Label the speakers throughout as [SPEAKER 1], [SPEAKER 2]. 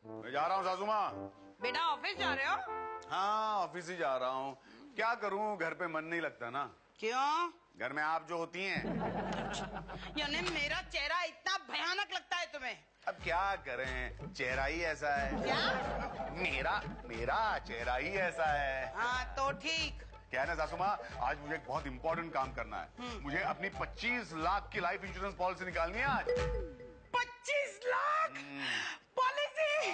[SPEAKER 1] मैं जा रहा हूँ सासू माँ।
[SPEAKER 2] बेटा ऑफिस जा रहे हो?
[SPEAKER 1] हाँ ऑफिस ही जा रहा हूँ। क्या करूँ, घर पे मन नहीं लगता ना।
[SPEAKER 2] क्यों?
[SPEAKER 1] घर में आप जो होती हैं।
[SPEAKER 2] यानी मेरा चेहरा इतना भयानक लगता है तुम्हें?
[SPEAKER 1] अब क्या करें, चेहरा ही ऐसा है।
[SPEAKER 2] क्या?
[SPEAKER 1] मेरा चेहरा ही ऐसा है।
[SPEAKER 2] हाँ तो ठीक।
[SPEAKER 1] क्या है ना सासू माँ, आज मुझे एक बहुत इंपॉर्टेंट काम करना है। मुझे अपनी 25 लाख की लाइफ इंश्योरेंस पॉलिसी निकालनी है आज।
[SPEAKER 2] 25 लाख पॉलिसी?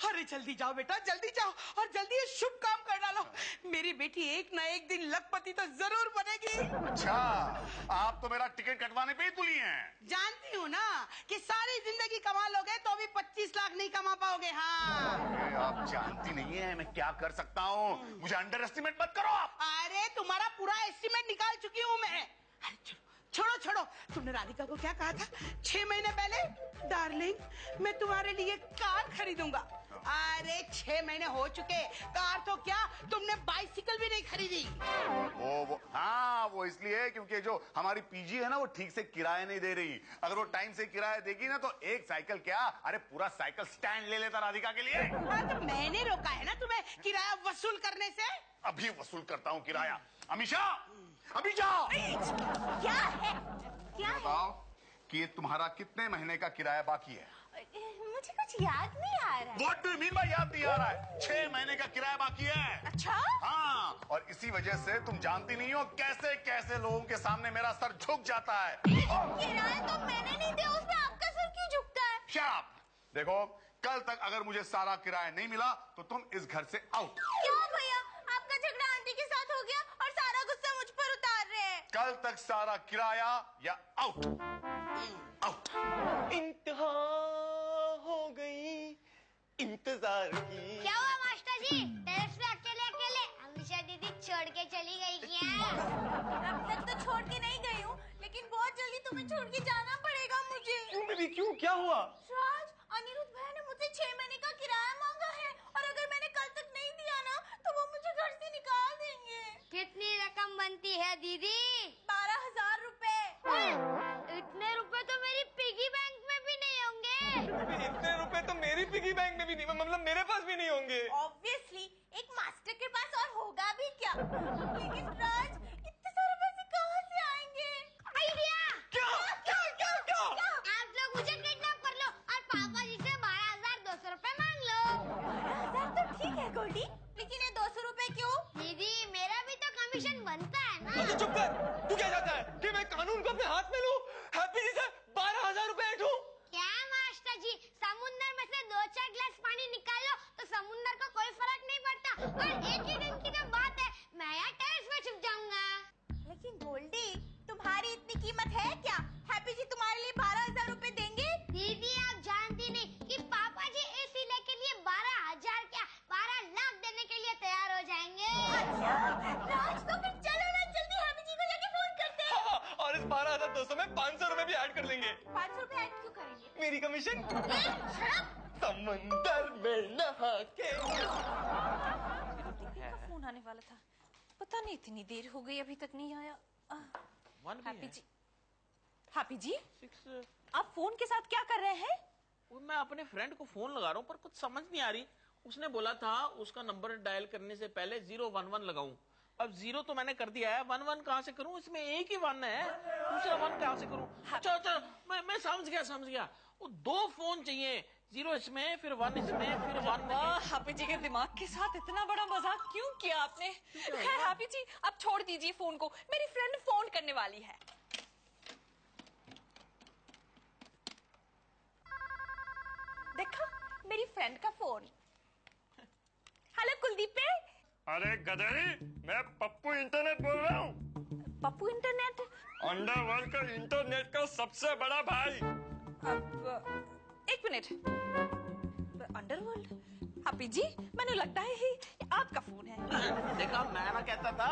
[SPEAKER 2] अरे जल्दी जाओ बेटा, जल्दी जाओ और जल्दी ये शुभ काम कर डालो। मेरी बेटी एक ना एक दिन लखपति तो जरूर बनेगी।
[SPEAKER 1] अच्छा, आप तो मेरा टिकट कटवाने पे ही तुली हैं।
[SPEAKER 2] जानती हूँ ना कि सारी जिंदगी कमा लोगे तो भी 25 लाख नहीं कमा पाओगे। हाँ
[SPEAKER 1] आप जानती नहीं है मैं क्या कर सकता हूँ। मुझे अंडर एस्टिमेट मत करो आप।
[SPEAKER 2] अरे तुम्हारा पूरा एस्टिमेट निकाल चुकी हूँ मैं। अरे छोड़ो छोड़ो, तुमने राधिका को क्या कहा था 6 महीने पहले? डार्लिंग मैं तुम्हारे लिए कार खरीदूंगा। अरे 6 महीने हो चुके, कार तो क्या तुमने बाइसिकल भी नहीं खरीदी।
[SPEAKER 1] वो इसलिए क्योंकि जो हमारी पीजी है ना वो ठीक से किराया नहीं दे रही। अगर वो टाइम से किराया देगी ना तो एक साइकिल क्या, अरे पूरा साइकिल स्टैंड ले लेता राधिका के लिए।
[SPEAKER 2] तो मैंने रोका है ना तुम्हें किराया वसूल करने से।
[SPEAKER 1] अभी वसूल करता हूँ किराया। अमीशा, अमीशा
[SPEAKER 3] क्या है? क्या
[SPEAKER 1] बताओ कि तुम्हारा कितने महीने का किराया बाकी है?
[SPEAKER 3] मुझे कुछ याद नहीं आ रहा है।
[SPEAKER 1] What do you mean by याद नहीं आ रहा है? 6 महीने का किराया बाकी है।
[SPEAKER 3] अच्छा?
[SPEAKER 1] हाँ, और इसी वजह से तुम जानती नहीं हो कैसे कैसे लोगों के सामने मेरा सर झुक जाता है।
[SPEAKER 3] किराया तो मैंने नहीं दिया, उसमें आपका सर क्यों झुकता है?
[SPEAKER 1] Shut up! देखो कल तक अगर मुझे सारा किराया नहीं मिला तो तुम इस घर से आउट।
[SPEAKER 3] क्यों भैया, आपका झगड़ा आंटी के साथ हो गया और सारा गुस्सा मुझ पर उतार रहे हैं।
[SPEAKER 1] कल तक सारा किराया या आउट। आउट।
[SPEAKER 4] इंतहा हो गई इंतजार की।
[SPEAKER 3] क्या हुआ मास्टर जी, टेरेस पे अकेले अकेले अमीशा दीदी छोड़ के चली गई क्या? अब तक तो छोड़ के नहीं गई हूँ, लेकिन बहुत जल्दी तुम्हें छोड़ के जाना पड़ेगा मुझे।
[SPEAKER 4] क्यों बेबी, क्यों, क्या हुआ?
[SPEAKER 3] राज, अनिरुद्ध भैया ने मुझसे 6 महीने का किराया मांगा है और अगर मैंने कल तक नहीं दिया ना तो वो मुझे घर से निकाल देंगे। कितनी रकम बनती है दीदी? 12,000 रुपए। इतने रुपए तो मेरी पिगी बैंक में भी नहीं होंगे।
[SPEAKER 4] इतने रुपए तो मेरी पिगी बैंक में भी नहीं, मतलब मेरे पास भी नहीं होंगे।
[SPEAKER 3] ऑब्वियसली एक मास्टर के पास और होगा भी क्या। लेकिन राज, इतने सारे पैसे कहाँ से आएंगे? आइडिया!
[SPEAKER 4] क्या क्या क्या क्या?
[SPEAKER 3] आप लोग मुझे किडनैप कर लो और पापा जी से 12,200 रुपए मांग लो। 12,000 तो ठीक है गोल्डी, लेकिन ये 200 रुपए क्यों? दीदी मेरा भी तो कमीशन बनता है ना।
[SPEAKER 4] तो चुप कर, तू क्या चाहता है कि मैं कानून को अपने हाथ में लूं? हैप्पी जी से 12,000 रुपए ऐंठूं?
[SPEAKER 3] क्या मास्टर जी, समुद्र में से 2-4 गिलास पानी निकाल लो तो समुद्र को कोई फर्क नहीं पड़ता। और एक ही दिन की तो बात है, मैं यहाँ टेरेस पे छुप जाऊंगा। लेकिन गोल्डी, तुम्हारी इतनी कीमत है क्या? हैप्पी जी तुम्हारे लिए 12,000 रुपए देंगे? दीदी आप जानती नहीं कि पापा जी इस इले के लिए 12,000 क्या 12 लाख देने के लिए तैयार हो जाएंगे। अच्छा राज, तो फिर चलो ना जल्दी हैप्पी जी को जाके फोन करते हैं।
[SPEAKER 4] हाँ, और इस 12,200 में 500 रुपए भी ऐड कर लेंगे।
[SPEAKER 3] 500 रुपए ऐड क्यों करेंगे?
[SPEAKER 4] मेरी कमीशन।
[SPEAKER 5] समंदर में नहा के।
[SPEAKER 6] दीदी का फोन आने वाला था, पता नहीं इतनी देर हो गई अभी तक नहीं आया। हैप्पी जी, हैप्पी जी, आप फोन के साथ क्या कर रहे हैं?
[SPEAKER 5] मैं अपने फ्रेंड को फोन लगा रहा हूँ पर कुछ समझ नहीं आ रही। उसने बोला था उसका नंबर डायल करने से पहले 011 लगाऊं। अब 0 तो मैंने कर दिया है, 11 कहाँ से करूं? इसमें एक ही 1 है, दूसरा 1 कहाँ से करूं? चलो चलो, मैं समझ गया। वो 2 फोन चाहिए, 0 इसमें, फिर 1 इसमें, फिर 1 में।
[SPEAKER 6] हैप्पी जी के दिमाग के साथ इतना बड़ा मजाक क्यों किया आपने? खैर हैप्पी जी, अब छोड़ दीजिए फोन को, मेरी फ्रेंड फोन करने वाली है। देखा, मेरी फ्रेंड का फोन। हेलो कुलदीप पे।
[SPEAKER 7] अरे गधेड़ी, मैं पप्पू इंटरनेट बोल रहा हूँ।
[SPEAKER 6] पप्पू इंटरनेट?
[SPEAKER 7] अंडरवर्ल्ड का इंटरनेट का सबसे बड़ा भाई।
[SPEAKER 6] अब एक मिनट, अंडरवर्ल्ड? हैप्पी जी, मैंने लगता है ये आपका फोन है।
[SPEAKER 5] देखा, मैं ना कहता था।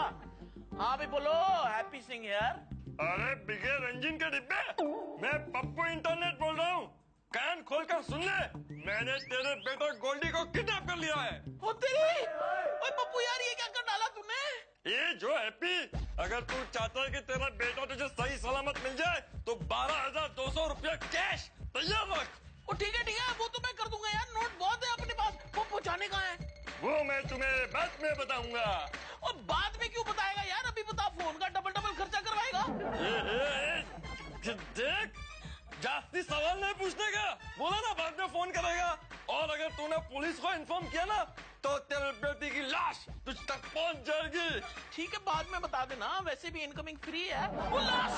[SPEAKER 5] हाँ भी बोलो, हैप्पी सिंह यार।
[SPEAKER 7] अरे बिगे रंजीन के डिब्बे, मैं पप्पू इंटरनेट बोल रहा हूँ। कान खोलकर सुन ले, मैंने तेरे बेटे गोल्डी को किडनैप कर लिया है।
[SPEAKER 5] वो तेरी, ओए पप्पू यार ये क्या कर डाला तूने?
[SPEAKER 7] ये जो हैप्पी, अगर तू चाहता है कि तेरा बेटा तुझे सही सलामत मिल जाए तो 12,200 रुपया कैश तैयार रख।
[SPEAKER 5] वो ठीक है, वो तो मैं कर दूंगा यार। नोट बहुत है अपने
[SPEAKER 7] में बताऊंगा।
[SPEAKER 5] और बाद में क्यों बताएगा यार, अभी बता, फोन का डबल डबल खर्चा करवाएगा।
[SPEAKER 7] देख, जास्ती सवाल नहीं पूछने का, बोला ना बाद में फोन करेगा। और अगर तूने पुलिस को इन्फॉर्म किया ना तो तेरे बेटी की लाश तुझ तक पहुंच जाएगी।
[SPEAKER 5] ठीक है, बाद में बता देना, वैसे भी इनकमिंग फ्री है। वो लाश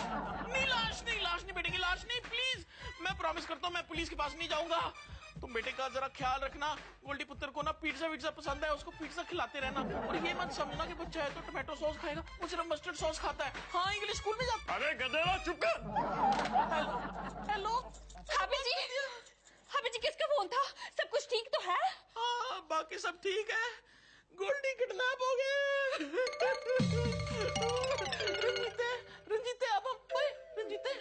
[SPEAKER 5] नहीं बेटे की लाश नहीं, प्लीज, मैं प्रॉमिस करता हूँ मैं पुलिस के पास नहीं जाऊंगा। तुम बेटे का जरा ख्याल रखना। गोल्डी पुत्र को ना पिज्जा विज्जा पसंद है, उसको पिज्जा खिलाते रहना। और ये मत समझना कि बच्चा है तो टमाटो सॉस खाएगा, वो सिर्फ मस्टर्ड सॉस खाता है। हाँ, इंग्लिश स्कूल में जाता।
[SPEAKER 7] अरे गधेड़ा चुप कर।
[SPEAKER 5] हेलो
[SPEAKER 6] हापी जी किसका फोन था? सब कुछ ठीक तो है?
[SPEAKER 5] हाँ, बाकी सब ठीक है। गोल्डी किडनैप हो गए। रंजीते अब हम रंजीते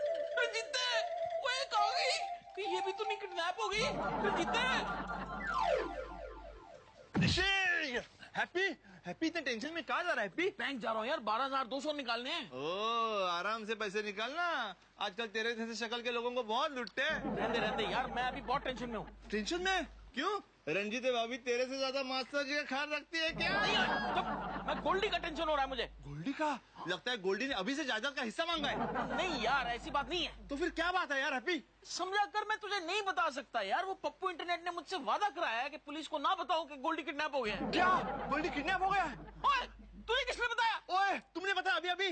[SPEAKER 5] ओए कहाँ गई? कि ये भी तो नहीं किडनैप हो गई? रंजीते
[SPEAKER 4] हैप्पी इतने टेंशन में कहाँ जा रहा है हैप्पी?
[SPEAKER 5] बैंक जा रहा हूँ यार, 12,200 निकालने हैं।
[SPEAKER 4] ओ, आराम से पैसे निकालना, आजकल तेरे जैसे शक्ल के लोगों को बहुत लुटते हैं।
[SPEAKER 5] रहते यार, मैं अभी बहुत टेंशन में हूँ।
[SPEAKER 4] टेंशन में क्यों? रंजीत भाभी तेरे से ज्यादा मास्टर जी का ख्याल रखती है क्या?
[SPEAKER 5] मैं गोल्डी का टेंशन हो रहा है मुझे।
[SPEAKER 4] गोल्डी का? लगता है गोल्डी ने अभी से जायदाद का हिस्सा मांगा है।
[SPEAKER 5] नहीं यार, ऐसी बात नहीं है।
[SPEAKER 4] तो फिर क्या बात है यार हैप्पी?
[SPEAKER 5] समझा कर मैं तुझे नहीं बता सकता यार। वो पप्पू इंटरनेट ने मुझसे वादा कराया है कि पुलिस को ना बताओ कि गोल्डी किडनैप हो गया है।
[SPEAKER 4] क्या? गोल्डी किडनैप हो गया है?
[SPEAKER 5] ओए, तुझे किसने बताया?
[SPEAKER 4] ओए, तुमने बताया अभी?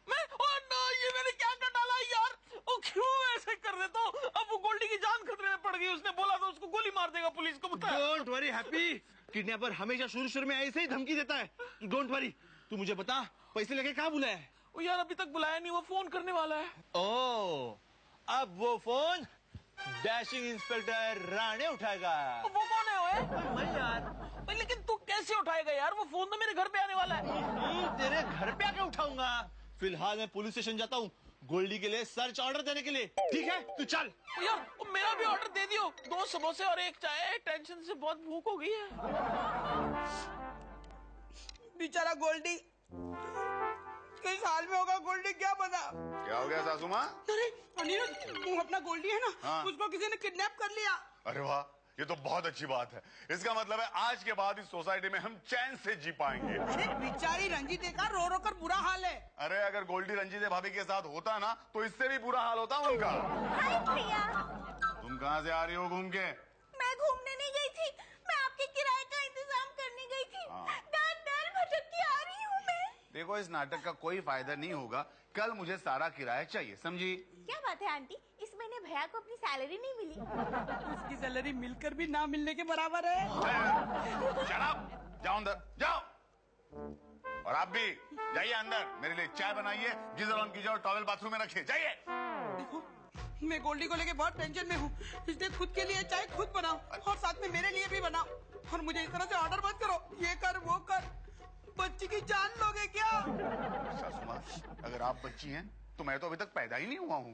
[SPEAKER 5] मैं? ओह नो, ये मैंने क्या कर डाला यार। ओ क्यों ऐसे कर देता हूँ? अब वो गोल्डी की जान खतरे में पड़ गई। उसने बोला था उसको गोली मार देगा, पुलिस को बता।
[SPEAKER 4] डोंट वरी हैप्पी, किडनैपर हमेशा शुरू में ऐसे ही धमकी देता है। डोंट वरी, तू मुझे बता पैसे लेके कहाँ बुलाया है?
[SPEAKER 5] ओ यार, अभी तक बुलाया नहीं, वो फोन करने वाला है।
[SPEAKER 4] ओ, अब वो फोन डैशिंग इंस्पेक्टर राणे उठाएगा।
[SPEAKER 5] वो कौन है ओए? मैं यार। लेकिन तू कैसे उठाएगा यार? वो फोन तो मेरे घर पे आने वाला है।
[SPEAKER 4] तेरे घर पे आके उठाऊंगा। फिलहाल मैं पुलिस स्टेशन जाता हूँ गोल्डी के लिए सर्च ऑर्डर देने के लिए। ठीक है, तू चल।
[SPEAKER 5] यार, मेरा भी ऑर्डर दे दियो, 2 समोसे और 1 चाय। टेंशन से बहुत भूख हो गई है।
[SPEAKER 2] बेचारा गोल्डी किस हाल में होगा, गोल्डी क्या पता।
[SPEAKER 1] क्या हो गया सासू माँ?
[SPEAKER 2] अरे अनिरुद्ध, वो अपना गोल्डी है ना,
[SPEAKER 1] हाँ।
[SPEAKER 2] उसको किसी ने किडनैप कर लिया।
[SPEAKER 1] अरे वाह, ये तो बहुत अच्छी बात है। इसका मतलब है आज के बाद इस सोसाइटी में हम चैन से जी पाएंगे।
[SPEAKER 2] अरे बेचारी रंजीते का रो रो कर बुरा हाल है।
[SPEAKER 1] अरे अगर गोल्डी रंजीते भाभी के साथ होता ना तो इससे भी बुरा हाल होता उनका।
[SPEAKER 3] हाय भैया,
[SPEAKER 1] तुम कहाँ से आ रही हो घूम के?
[SPEAKER 3] मैं घूमने नहीं गई थी, मैं आपके किराए का इंतजाम करने गई थी। दर भटक के आ रही हूँ मैं।
[SPEAKER 1] देखो, इस नाटक का कोई फायदा नहीं होगा। कल मुझे सारा किराया चाहिए, समझी?
[SPEAKER 3] क्या बात है आंटी, इस महीने भैया को अपनी सैलरी नहीं मिली।
[SPEAKER 2] उसकी सैलरी मिलकर भी ना मिलने के बराबर है।
[SPEAKER 1] शराब, जाओ अंदर जाओ। और आप भी जाइए अंदर, मेरे लिए चाय बनाइए, गीजर ऑन कीजिए और टॉवेल बाथरूम में रखिए। जाइए।
[SPEAKER 2] देखो, मैं गोल्डी को लेके बहुत टेंशन में हूँ, इसलिए खुद के लिए चाय खुद बनाओ और साथ में मेरे लिए भी बनाओ। और मुझे इस तरह से ऑर्डर मत करो, ये कर वो कर। बच्ची की जान लोगे क्या?
[SPEAKER 1] सासू माँ, अगर आप बच्ची हैं तो मैं तो अभी तक पैदा ही नहीं हुआ हूँ।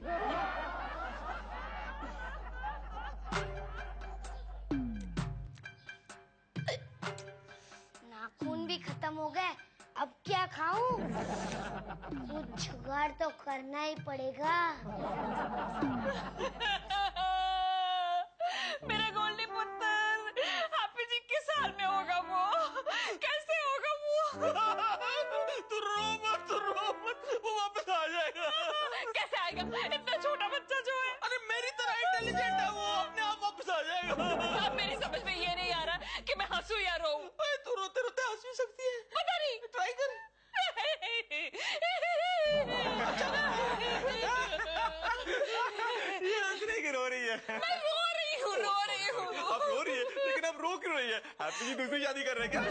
[SPEAKER 3] नाखून भी खत्म हो गए, अब क्या खाऊं? कुछ जुगाड़ तो करना ही पड़ेगा।
[SPEAKER 6] मेरा गोल्डी पुत्र हैप्पी जी किस हाल में होगा? वो कैसे होगा वो?
[SPEAKER 5] तू रो मत, वो वापस आ जाएगा।
[SPEAKER 6] कैसे आएगा? इतना छोटा बच्चा जो है।
[SPEAKER 5] अरे मेरी तरह इंटेलिजेंट है वो, अपने आप वापस आ जाएगा।
[SPEAKER 6] अब मेरी समझ में ये नहीं आ रहा कि मैं हंसूं या रोऊं।
[SPEAKER 5] तू रोते रोते हंस भी सकती है।
[SPEAKER 6] पता नहीं,
[SPEAKER 5] ट्राई कर।
[SPEAKER 4] ये हंसने की रो रही है।
[SPEAKER 6] मैं रो रही हूँ।
[SPEAKER 4] अब रो रही है, लेकिन अब रो क्यों रही है? हैप्पी जी दूसरी शादी कर रहे हैं क्या?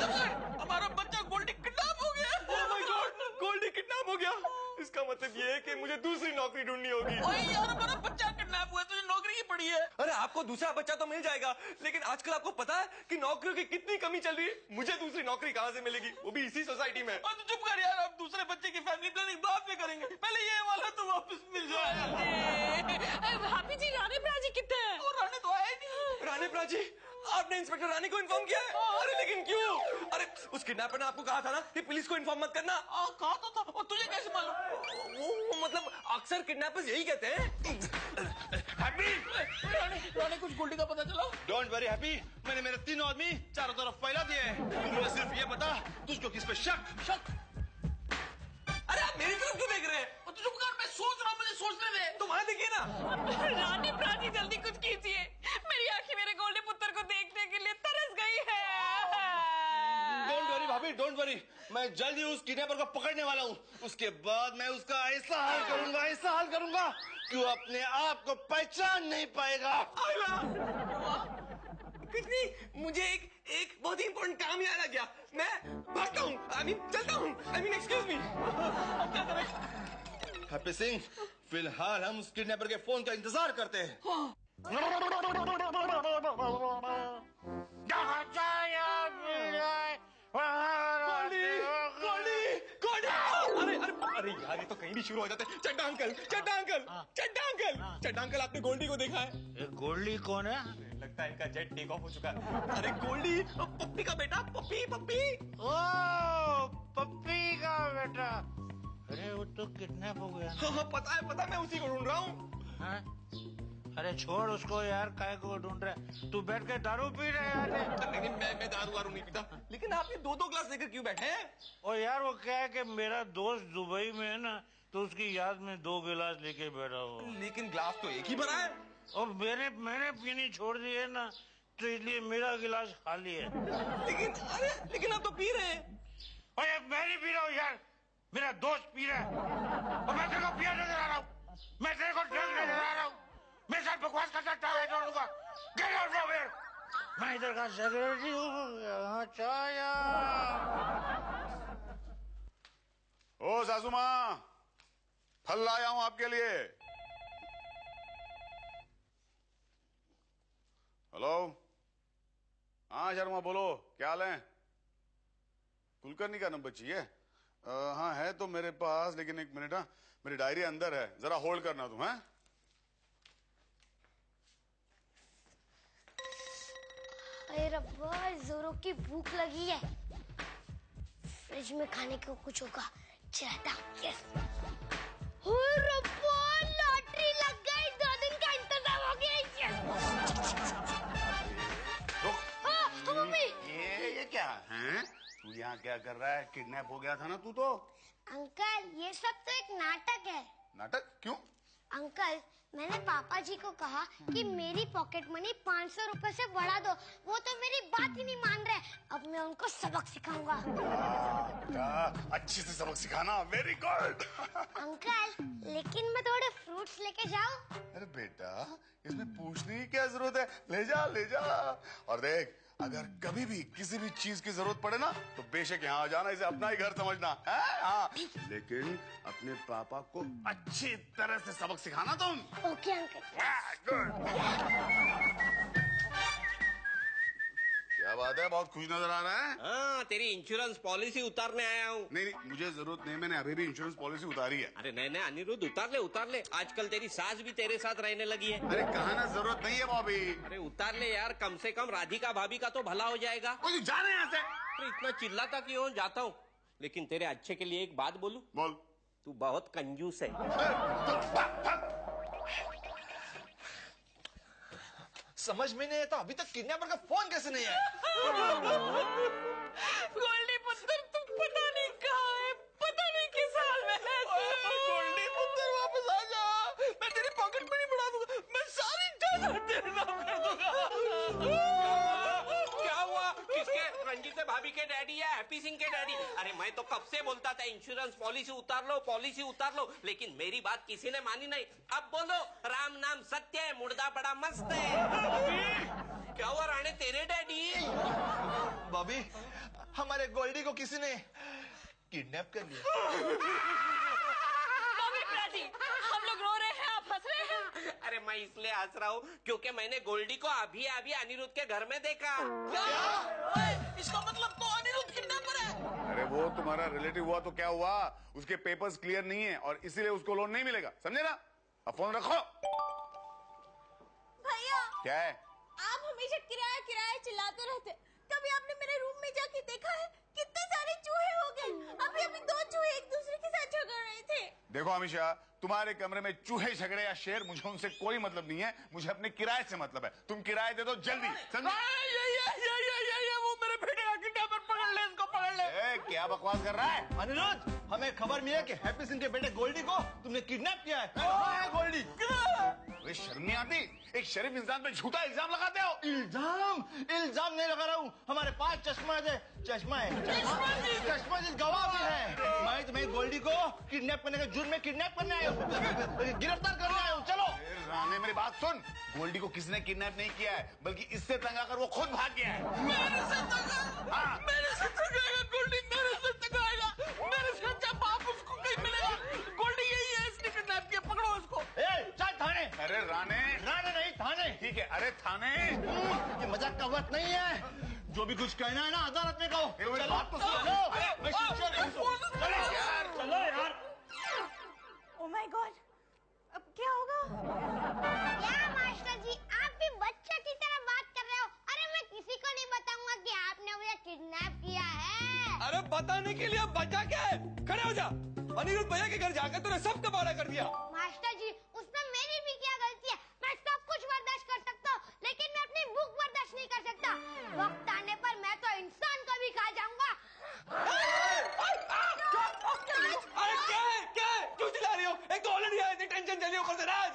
[SPEAKER 5] हमारा बच्चा गोल्डी किडनैप हो गया।
[SPEAKER 4] Oh my God, Goldie kidnap हो गया। इसका मतलब ये है कि मुझे दूसरी नौकरी ढूंढनी होगी।
[SPEAKER 5] ओए यार, हमारा बच्चा किडनैप हुआ है, तुझे नौकरी की पड़ी है।
[SPEAKER 4] अरे आपको दूसरा बच्चा तो मिल जाएगा, लेकिन आजकल आपको पता है कि नौकरियों की कितनी कमी चल रही है। मुझे दूसरी नौकरी कहाँ से मिलेगी, वो भी इसी सोसाइटी में।
[SPEAKER 5] और तू चुप कर यार, अब दूसरे बच्चे की फैमिली प्लानिंग बाद में करेंगे, पहले ये वाला तो वापस मिल जाए।
[SPEAKER 6] हैप्पी जी, रानी प्राजी कितने हैं?
[SPEAKER 5] और रानी तो आया ही नहीं।
[SPEAKER 4] रानी प्राची, आपने इंस्पेक्टर रानी को इन्फॉर्म किया है? अरे लेकिन क्यों? अरे उस किडनैपर ने आपको कहा था ना कि पुलिस को इन्फॉर्म मत करना।
[SPEAKER 5] कहा तो था, और तुझे कैसे मालूम?
[SPEAKER 4] वो मतलब अक्सर किडनैपर्स यही कहते हैं।
[SPEAKER 7] हैप्पी,
[SPEAKER 5] रानी कुछ गोल्डी का पता चला?
[SPEAKER 7] डोंट वरी हैप्पी, मैंने मेरे 3 आदमी चारों तरफ फैला दिए हैं। तू मुझे सिर्फ ये बता, तुझको किस पे शक?
[SPEAKER 4] अरे आप मेरी तरफ क्यों देख रहे हैं?
[SPEAKER 5] और तू चुप कर, मैं सोच रहा हूँ, मुझे सोचने दे।
[SPEAKER 4] तो वहां देखिए ना।
[SPEAKER 6] रानी प्राची जल्दी कुछ कीजिए, मेरी आंखें मेरे गोल्डी पुत्र को देखने के लिए तरस गई है।
[SPEAKER 7] डोंट वरी भाभी, डोंट वरी, मैं जल्दी उस किडनैपर को पकड़ने वाला हूँ। उसके बाद मैं उसका ऐसा हाल करूंगा कि वो अपने आप को पहचान नहीं पाएगा।
[SPEAKER 4] कुछ नहीं, मुझे एक बहुत ही इंपॉर्टेंट काम याद आ गया। मैं भागता हूँ, चलता हूँ। Excuse me.
[SPEAKER 7] हैप्पी सिंह, फिलहाल हम उस किडनैपर के फोन का इंतजार करते हैं।
[SPEAKER 4] अरे यार, ये तो कहीं भी शुरू हो जाते हैं। चड्डा अंकल, आपने गोल्डी को देखा है?
[SPEAKER 8] गोल्डी कौन है?
[SPEAKER 4] लगता है इनका जेट टेक ऑफ हो चुका है। अरे गोल्डी, पप्पी का बेटा, पप्पी।
[SPEAKER 8] ओ, पप्पी का बेटा। अरे वो तो किडनैप हो गया।
[SPEAKER 4] हाँ, पता है, मैं उसी को ढूंढ रहा हूँ।
[SPEAKER 8] अरे छोड़ उसको यार, काय को ढूंढ रहा है? तू बैठ के दारू पी रहे यार।
[SPEAKER 4] नहीं, मैं दारू नहीं पीता। लेकिन आपने 2 ग्लास लेकर क्यों बैठे हैं?
[SPEAKER 8] और यार वो क्या है कि मेरा दोस्त दुबई में है ना, तो उसकी याद में 2 गिलास लेके बैठा हुआ।
[SPEAKER 4] लेकिन ग्लास तो एक ही भरा है।
[SPEAKER 8] और मैंने पीनी छोड़ दी है ना, तो इसलिए मेरा गिलास खाली है।
[SPEAKER 4] लेकिन आप तो पी रहे हैं।
[SPEAKER 8] अरे मैं नहीं पी रहा हूँ यार, मेरा दोस्त पी रहा है। और मैं तेरे को पिया नजर आ रहा हूँ, मैं तेरे को ड्रग नजर आ रहा हूँ। मेरे साथ बकवास करता है छोड़ूंगा। Get out from here. मैं इधर का सेक्रेटरी हूँ। यहाँ चाया।
[SPEAKER 1] ओ सासू माँ, फल लाया हूं आपके लिए। हेलो, हाँ शर्मा बोलो, क्या हाल है? कुलकर्णी का नंबर चाहिए? हाँ है तो मेरे पास, लेकिन 1 मिनट। हाँ, मेरी डायरी अंदर है, जरा होल्ड करना तुम। है
[SPEAKER 3] अरे रब्बा, जोरों की भूख लगी है। फ्रिज में खाने को कुछ होगा। चलता यस। रब्बा, लॉटरी लग गई। 2 दिन का इंतजाम हो गया।
[SPEAKER 1] रुक।
[SPEAKER 3] मम्मी,
[SPEAKER 1] ये क्या है? तू यहाँ क्या कर रहा है? किडनैप हो गया था ना तू तो।
[SPEAKER 3] अंकल, ये सब तो एक नाटक है।
[SPEAKER 1] नाटक? क्यों?
[SPEAKER 3] अंकल, मैंने पापा जी को कहा कि मेरी पॉकेट मनी 500 रुपए से बढ़ा दो। वो तो मेरी बात ही नहीं मान रहे। अब मैं उनको सबक सिखाऊंगा।
[SPEAKER 1] अच्छे से सबक सिखाना। Very good.
[SPEAKER 3] अंकल, लेकिन मैं थोड़े फ्रूट्स लेके जाऊं?
[SPEAKER 1] अरे बेटा, इसमें पूछने की क्या जरूरत है? ले जा। और देख, अगर कभी भी किसी भी चीज की जरूरत पड़े ना, तो बेशक यहाँ आ जाना, इसे अपना ही घर समझना है। हाँ, लेकिन अपने पापा को अच्छी तरह से सबक सिखाना तुम।
[SPEAKER 3] Okay uncle.
[SPEAKER 1] गुड। क्या बात है, बहुत खुश नजर आ रहा है।
[SPEAKER 9] हाँ, तेरी इंश्योरेंस पॉलिसी उतारने आया हूँ।
[SPEAKER 1] नहीं, मुझे जरूरत नहीं, मैंने अभी भी इंश्योरेंस पॉलिसी उतारी है।
[SPEAKER 9] अरे नहीं, अनिरुद्ध, उतार ले। आजकल तेरी सास भी तेरे साथ रहने लगी है।
[SPEAKER 1] अरे कहा ना, जरूरत नहीं है बॉबी।
[SPEAKER 9] अरे उतार ले यार, कम से कम राधिका भाभी का तो भला हो जाएगा।
[SPEAKER 1] कोई जा रहे यहाँ से।
[SPEAKER 9] अरे इतना चिल्लाता क्यों? जाता हूँ, लेकिन तेरे अच्छे के लिए एक बात बोलूं?
[SPEAKER 1] बोल।
[SPEAKER 9] तू बहुत कंजूस है।
[SPEAKER 7] समझ में नहीं आता, अभी तक किडनैपर का फोन कैसे नहीं आया?
[SPEAKER 6] गोल्डी पुत्र, तुम पता नहीं कहाँ है, पता नहीं किस हाल में है।
[SPEAKER 4] गोल्डी पुत्र, वापस आ जा। मैं तेरी पॉकेट मनी बढ़ा दूंगा। मैं सारी जायदाद तेरे नाम कर दूंगा।
[SPEAKER 9] क्या हुआ? किसके? रंजीत भाभी के डैडी या हैप्पी सिंह के डैडी? अरे मैं तो कब से बोलता था इंश्योरेंस पॉलिसी उतार लो, लेकिन मेरी बात किसी ने मानी नहीं। अब बोलो, राम नाम सत्य है, मुर्दा बड़ा मस्त है। क्या हुआ राणे, तेरे डैडी?
[SPEAKER 7] बॉबी, हमारे गोल्डी को किसी ने किडनैप कर लिया।
[SPEAKER 6] हम लोग रो रहे हैं, आप हंस रहे हैं।
[SPEAKER 9] अरे मैं इसलिए हंस रहा हूँ क्योंकि मैंने गोल्डी को अभी अनिरुद्ध के घर में देखा।
[SPEAKER 5] इसका मतलब तो अनिरुद्ध किडनैपर है।
[SPEAKER 1] अरे वो तुम्हारा रिलेटिव हुआ तो क्या हुआ? उसके पेपर्स क्लियर नहीं है और इसीलिए उसको लोन नहीं मिलेगा, समझे ना? अब फोन रखो।
[SPEAKER 6] भैया,
[SPEAKER 1] क्या है?
[SPEAKER 6] आप हमेशा किराया चिल्लाते रहते। कभी आपने मेरे रूम में जाके देखा है कितने सारे चूहे हो गए। अभी अभी 2 चूहे एक दूसरे के साथ झगड़ रहे थे।
[SPEAKER 1] देखो अमीषा, तुम्हारे कमरे में चूहे झगड़े या शेर, मुझे उनसे कोई मतलब नहीं है। मुझे अपने किराए से मतलब है। तुम किराए दे दो जल्दी। समझे?
[SPEAKER 4] ये वो मेरे बेटे का किडनैपर, पकड़ ले इसको, पकड़ ले।
[SPEAKER 1] क्या बकवास कर रहा है?
[SPEAKER 7] अनिरुद्ध, हमें खबर मिली है कि हैप्पी सिंह के बेटे गोल्डी को तुमने किडनैप किया है। कहाँ है गोल्डी?
[SPEAKER 1] तुम्हें शर्म नहीं आती? एक शरीफ इंसान पे झूठा इल्जाम लगाते हो।
[SPEAKER 7] इल्जाम नहीं लगा रहा हूँ। हमारे पास चश्मा है गवाह भी है। मैं तुम्हें गोल्डी को किडनैप करने के जुर्म में किडनैप करने आया हूँ, गिरफ्तार करने आया हूँ। चलो।
[SPEAKER 1] राणे, मेरी बात सुन। गोल्डी को किसी ने किडनैप नहीं किया है, बल्कि इससे तंग आकर वो खुद भाग गया है।
[SPEAKER 5] मेरे से तंगाएगा गोल्डी, मेरे से तंगाएगा। मेरे से अच्छा बाप उसको कहीं मिलेगा। गोल्डी यही है, इसने किडनैप किया, पकड़ो उसको।
[SPEAKER 7] चल थाने।
[SPEAKER 1] अरे राणे
[SPEAKER 7] नहीं, थाने।
[SPEAKER 1] ठीक है। अरे थाने।
[SPEAKER 7] ये मजाक का वक्त नहीं है। जो भी कुछ कहना है ना अदालत में कहो।
[SPEAKER 1] मेरी बात तो सुनो।
[SPEAKER 7] मैं शिक्षा दूंगा। चलो यार।
[SPEAKER 6] ओह माय गॉड, अब क्या होगा?
[SPEAKER 3] क्या मास्टर जी, आप भी बच्चे की तरह बात कर रहे हो? अरे मैं किसी को नहीं बताऊंगा कि आपने मुझे किडनैप किया है।
[SPEAKER 4] अरे बताने के लिए बचा क्या है? खड़े हो जा। अनिरुद्ध भैया के घर जाकर तूने सब कबाड़ा कर दिया।
[SPEAKER 3] मास्टर जी, उसमें मेरी भी क्या गलती है? मैं सब कुछ बर्दाश्त कर सकता हूँ, लेकिन मैं अपनी भूख बर्दाश्त नहीं कर सकता। वक्त आने पर मैं तो इंसान को भी खा जाऊंगा।
[SPEAKER 4] अरे क्या है? क्यों चिल्ला रही हो? एक तो ऑलरेडी आए थे, टेंशन चली ऊपर से। राज।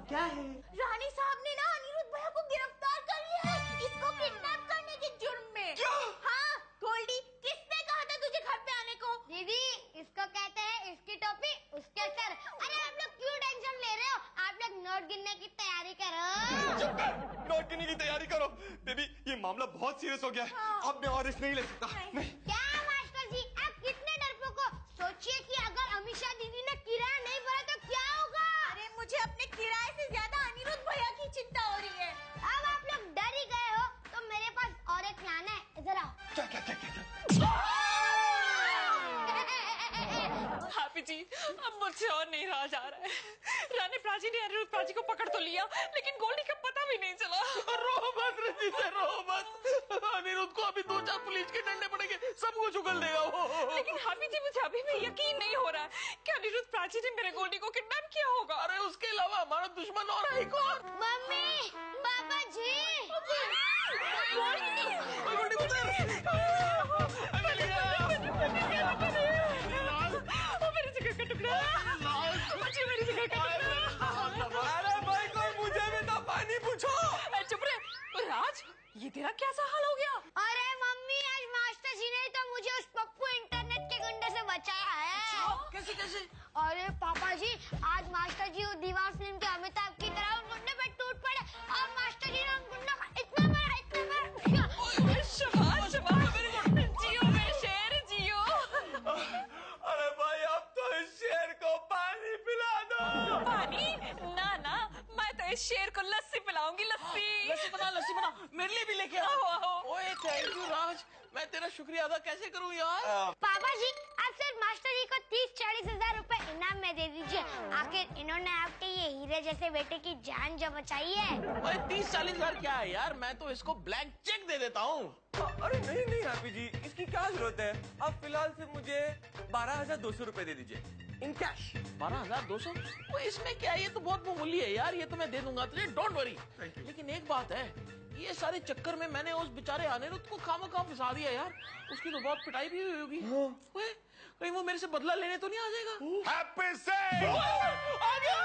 [SPEAKER 2] क्या है?
[SPEAKER 6] रानी साहब ने ना अनिरुद्ध भैया को गिरफ्तार कर लिया है, इसको किडनैप करने के जुर्म में।
[SPEAKER 4] क्या?
[SPEAKER 6] हाँ गोल्डी, किसने कहा था तुझे घर पे आने को?
[SPEAKER 3] दीदी, इसको कहते हैं इसकी टोपी उसके सर। अरे आप लोग क्यों टेंशन ले रहे हो? आप लोग नोट गिनने की तैयारी करो।
[SPEAKER 4] चुप कर, नोट गिनने की तैयारी करो। बेबी, ये मामला बहुत सीरियस हो गया है। अब मैं और रिस्क नहीं ले सकता। नहीं।
[SPEAKER 3] क्या मास्टर जी, आप कितने डरपोक हो? सोचिए कि अगर अमीषा दीदी ने किराया नहीं भरा तो क्या होगा?
[SPEAKER 6] अरे मुझे अपने किराए से ज्यादा अनिरुद्ध भैया की चिंता हो रही है।
[SPEAKER 3] अब आप लोग डर ही गए हो तो मेरे पास और एक प्लान है। इधर आओ।
[SPEAKER 4] क्या?
[SPEAKER 6] हैप्पी जी, अब मुझसे और नहीं रहा जा रहा है। रानी प्राची ने अनिरुद्ध प्राची को पकड़ तो लिया, लेकिन गोल्डी का पता भी नहीं चला।
[SPEAKER 5] रो मत रजी से, रो मत। अनिरुद्ध को अभी 2-4 पुलिस के डंडे पड़ेंगे, सब कुछ उगल देगा वो।
[SPEAKER 6] लेकिन हैप्पी जी, मुझे अभी भी यकीन नहीं हो रहा है कि अनिरुद्ध प्राची ने मेरे गोल्डी को किडनैप किया होगा।
[SPEAKER 5] अरे उसके अलावा हमारा दुश्मन और है कौन?
[SPEAKER 3] मम्मी, पापा जी।
[SPEAKER 5] गोल्डी उधर।
[SPEAKER 6] मेरी जगह का टुकड़ा, मुझे मेरी जगह का टुकड़ा।
[SPEAKER 4] अरे भाई, कोई मुझे भी तो पानी पूछो।
[SPEAKER 6] चुप रहे। राज, ये तेरा कैसा हाल हो गया?
[SPEAKER 3] अरे मम्मी, आज मास्टर जी ने तो मुझे उस पप्पू इंटरनेट के गुंडे से बचाया है।
[SPEAKER 5] कैसे?
[SPEAKER 3] अरे पापा जी, आज मास्टर जी उस दीवार फिल्म के अमिताभ की तरह उन गुंडे पे टूट पड़े और मास्टर जी ने उन गुंडों का इतना मारा।
[SPEAKER 6] शाबाश, जियो मेरे शेर, जियो।
[SPEAKER 4] अरे भाई, अब तो इस शेर को पानी पिला दो।
[SPEAKER 6] पानी? ना, मैं तो इस शेर को लस्सी पिलाऊंगी।
[SPEAKER 5] लस्सी बना, मेरे लिए भी लेके आओ। ओए थैंक यू राज, मैं तेरा शुक्रिया अदा कैसे करूं यार?
[SPEAKER 3] पापा जी, आप सिर्फ मास्टर जी को 30-40 हजार रुपए इनाम में दे दीजिए। आखिर इन्होंने आपके ये हीरे जैसे बेटे की जान जो बचाई है।
[SPEAKER 5] ओए 30-40 हजार क्या है यार? मैं तो इसको ब्लैंक चेक दे देता हूँ।
[SPEAKER 4] अरे नहीं हैप्पी जी, इसकी क्या जरूरत है? आप फिलहाल से मुझे 12,200 रुपए दे दीजिए इन कैश।
[SPEAKER 5] 12,200? वो इसमें क्या है? ये तो बहुत मामूली है यार, ये तो मैं दे दूंगा तुझे, डोंट वरी। लेकिन एक बात है, ये सारे चक्कर में मैंने उस बेचारे अनिरुद्ध को खामखा फंसा दिया यार। उसकी तो बहुत पिटाई भी हुई होगी। ओए, कहीं वो मेरे से बदला लेने तो नहीं आ जाएगा?
[SPEAKER 1] हैप्पी सिंह!
[SPEAKER 5] आ गया!